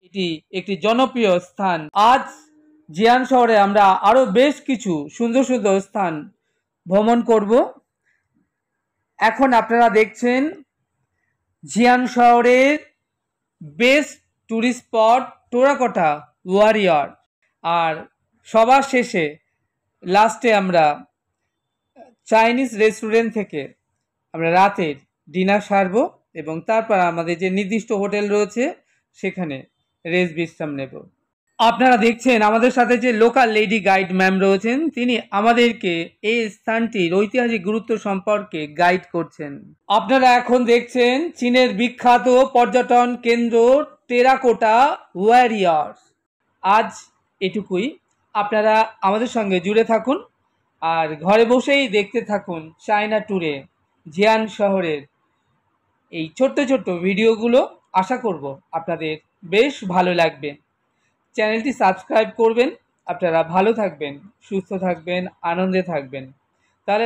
এটি একটি জনপ্রিয় স্থান। আজ জিয়ান শহরে আমরা আরো বেশ কিছু সুন্দর সুন্দর স্থান ভ্রমণ করব। এখন আপনারা দেখছেন জিয়ান শহরের best tourist spot terracotta warrior. আর সবার শেষে লাস্টে আমরা চাইনিজ রেস্টুরেন্ট থেকে আমরা রাতের ডিনার সারবো এবং তারপর আমাদের যে নির্দিষ্ট হোটেল রয়েছে সেখানে রেস্ট বিশ্রাম নেব। আপনারা দেখছেন আমাদের সাথে যে লোকাল লেডি গাইড ম্যাম রয়েছেন, তিনি আমাদেরকে এই স্থানটির ঐতিহাসিক গুরুত্ব সম্পর্কে গাইড করছেন। আপনারা এখন দেখছেন চীনের বিখ্যাত পর্যটন কেন্দ্র টেরাকোটা ওয়ারিয়র। আজ এটুকুই। আপনারা আমাদের সঙ্গে জুড়ে থাকুন আর ঘরে বসেই দেখতে থাকুন চায়না ট্যুরে জিয়ান শহরের এই ছোট্ট ছোট্ট ভিডিওগুলো। আশা করব আপনাদের বেশ ভালো লাগবে। চ্যানেলটি সাবস্ক্রাইব করবেন। আপনারা ভালো থাকবেন, সুস্থ থাকবেন, আনন্দে থাকবেন। তাহলে